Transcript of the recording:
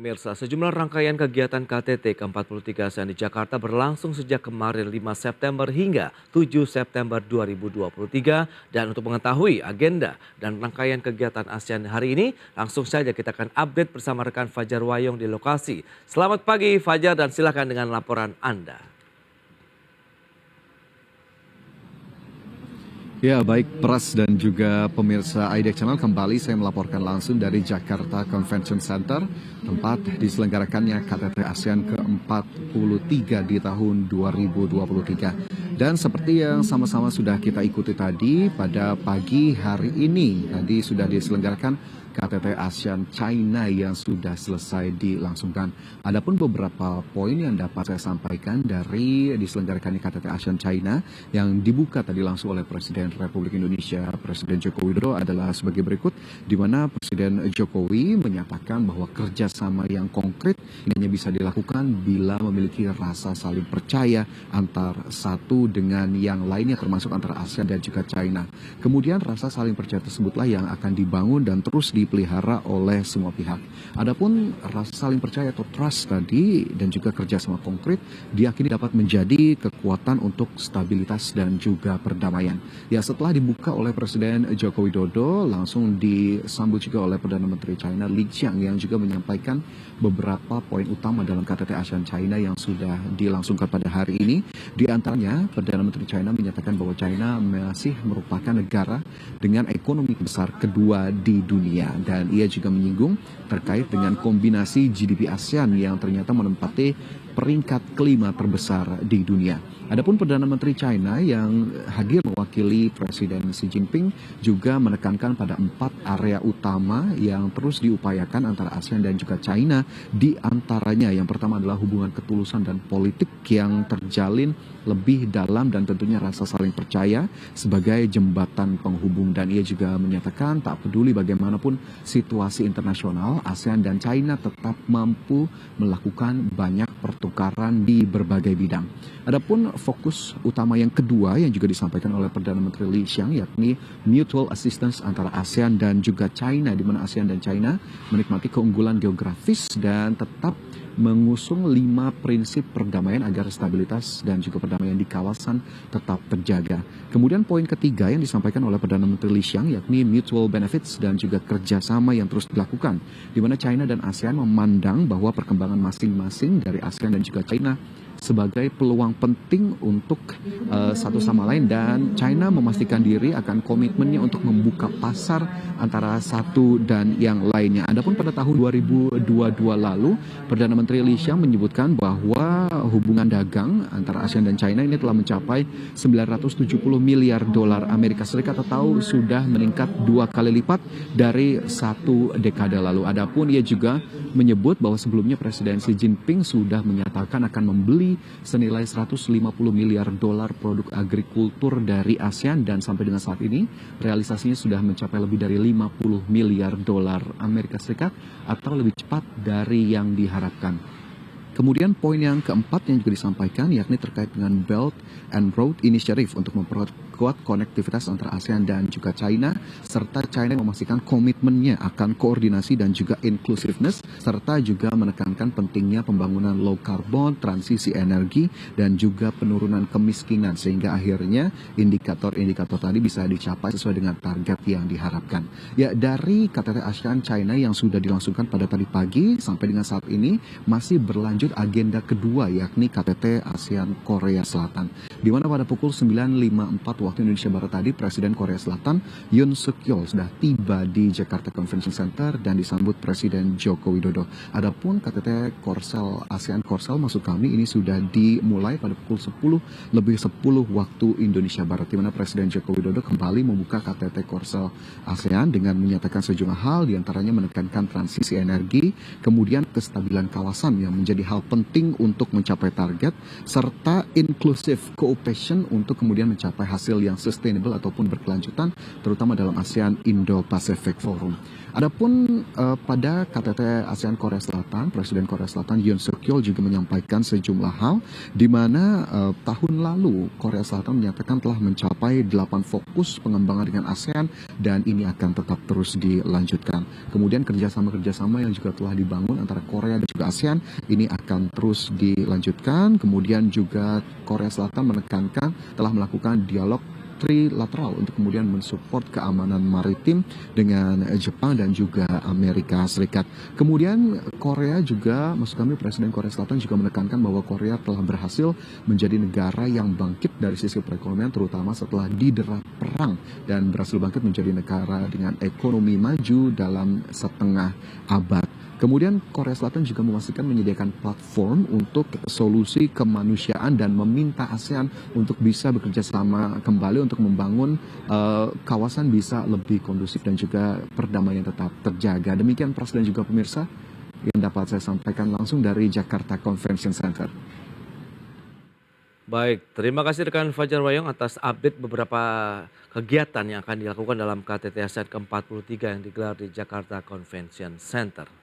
Pemirsa, sejumlah rangkaian kegiatan KTT ke-43 ASEAN di Jakarta berlangsung sejak kemarin 5 September hingga 7 September 2023. Dan untuk mengetahui agenda dan rangkaian kegiatan ASEAN hari ini, langsung saja kita akan update bersama rekan Fajar Wayong di lokasi. Selamat pagi Fajar dan silakan dengan laporan Anda. Ya, baik Pras dan juga pemirsa IDX Channel, kembali saya melaporkan langsung dari Jakarta Convention Center, tempat diselenggarakannya KTT ASEAN ke-43 di tahun 2023. Dan seperti yang sama-sama sudah kita ikuti tadi, pada pagi hari ini tadi sudah diselenggarakan KTT ASEAN China yang sudah selesai dilangsungkan. Adapun beberapa poin yang dapat saya sampaikan dari diselenggarakannya KTT ASEAN China yang dibuka tadi langsung oleh Presiden Republik Indonesia, Presiden Joko Widodo adalah sebagai berikut, di mana Presiden Jokowi menyatakan bahwa kerjasama yang konkret ini hanya bisa dilakukan bila memiliki rasa saling percaya antar satu dengan yang lainnya, termasuk antara ASEAN dan juga China. Kemudian rasa saling percaya tersebutlah yang akan dibangun dan terus dipelihara oleh semua pihak. Adapun rasa saling percaya atau trust tadi dan juga kerjasama konkret diyakini dapat menjadi kekuatan untuk stabilitas dan juga perdamaian. Ya, setelah dibuka oleh Presiden Joko Widodo, langsung disambut juga oleh Perdana Menteri China Li Qiang yang juga menyampaikan beberapa poin utama dalam KTT ASEAN China yang sudah dilangsungkan pada hari ini. Di antaranya, Perdana Menteri China menyatakan bahwa China masih merupakan negara dengan ekonomi besar kedua di dunia. Dan ia juga menyinggung terkait dengan kombinasi GDP ASEAN yang ternyata menempati peringkat kelima terbesar di dunia. Adapun Perdana Menteri China yang hadir mewakili Presiden Xi Jinping juga menekankan pada 4 area utama yang terus diupayakan antara ASEAN dan juga China. Di antaranya yang pertama adalah hubungan ketulusan dan politik yang terjalin lebih dalam dan tentunya rasa saling percaya sebagai jembatan penghubung. Dan ia juga menyatakan tak peduli bagaimanapun situasi internasional, ASEAN dan China tetap mampu melakukan banyak pertukaran di berbagai bidang. Adapun fokus utama yang kedua yang juga disampaikan oleh Perdana Menteri Li Qiang yakni mutual assistance antara ASEAN dan juga China, di mana ASEAN dan China menikmati keunggulan geografis dan tetap mengusung 5 prinsip perdamaian agar stabilitas dan juga perdamaian di kawasan tetap terjaga. Kemudian poin ketiga yang disampaikan oleh Perdana Menteri Li Qiang yakni mutual benefits dan juga kerjasama yang terus dilakukan, di mana China dan ASEAN memandang bahwa perkembangan masing-masing dari ASEAN dan juga China sebagai peluang penting untuk satu sama lain, dan China memastikan diri akan komitmennya untuk membuka pasar antara satu dan yang lainnya. Adapun pada tahun 2022 lalu, Perdana Menteri Li Qiang menyebutkan bahwa hubungan dagang antara ASEAN dan China ini telah mencapai 970 miliar dolar Amerika Serikat atau sudah meningkat 2 kali lipat dari 1 dekade lalu. Adapun ia juga menyebut bahwa sebelumnya Presiden Xi Jinping sudah menyatakan akan membeli senilai 150 miliar dolar produk agrikultur dari ASEAN, dan sampai dengan saat ini realisasinya sudah mencapai lebih dari 50 miliar dolar Amerika Serikat atau lebih cepat dari yang diharapkan. Kemudian poin yang keempat yang juga disampaikan yakni terkait dengan Belt and Road Initiative untuk memperkuat konektivitas antara ASEAN dan juga China, serta China memastikan komitmennya akan koordinasi dan juga inclusiveness, serta juga menekankan pentingnya pembangunan low carbon, transisi energi, dan juga penurunan kemiskinan, sehingga akhirnya indikator-indikator tadi bisa dicapai sesuai dengan target yang diharapkan. Ya, dari KTT ASEAN China yang sudah dilangsungkan pada tadi pagi sampai dengan saat ini masih berlanjut agenda kedua yakni KTT ASEAN Korea Selatan, di mana pada pukul 9.54 waktu Indonesia Barat tadi Presiden Korea Selatan Yoon Suk Yeol sudah tiba di Jakarta Convention Center dan disambut Presiden Joko Widodo. Adapun KTT Korsel ASEAN Korsel maksud kami ini sudah dimulai pada pukul 10:10 waktu Indonesia Barat, di mana Presiden Joko Widodo kembali membuka KTT Korsel ASEAN dengan menyatakan sejumlah hal, diantaranya menekankan transisi energi, kemudian kestabilan kawasan yang menjadi hal penting untuk mencapai target, serta inclusive cooperation untuk kemudian mencapai hasil hasil yang sustainable ataupun berkelanjutan, terutama dalam ASEAN Indo-Pacific Forum. Adapun pada KTT ASEAN Korea Selatan, Presiden Korea Selatan Yoon Suk Yeol juga menyampaikan sejumlah hal, di mana tahun lalu Korea Selatan menyatakan telah mencapai 8 fokus pengembangan dengan ASEAN dan ini akan tetap terus dilanjutkan. Kemudian kerjasama-kerjasama yang juga telah dibangun antara Korea dan juga ASEAN ini akan terus dilanjutkan. Kemudian juga Korea Selatan menekankan telah melakukan dialog trilateral untuk kemudian mensupport keamanan maritim dengan Jepang dan juga Amerika Serikat. Kemudian Korea juga, maksud kami Presiden Korea Selatan juga menekankan bahwa Korea telah berhasil menjadi negara yang bangkit dari sisi perekonomian, terutama setelah didera perang, dan berhasil bangkit menjadi negara dengan ekonomi maju dalam setengah abad. Kemudian Korea Selatan juga memastikan menyediakan platform untuk solusi kemanusiaan dan meminta ASEAN untuk bisa bekerja sama kembali untuk membangun kawasan bisa lebih kondusif dan juga perdamaian tetap terjaga. Demikian Pras dan juga pemirsa yang dapat saya sampaikan langsung dari Jakarta Convention Center. Baik, terima kasih rekan Fajar Wayong atas update beberapa kegiatan yang akan dilakukan dalam KTT ASEAN ke-43 yang digelar di Jakarta Convention Center.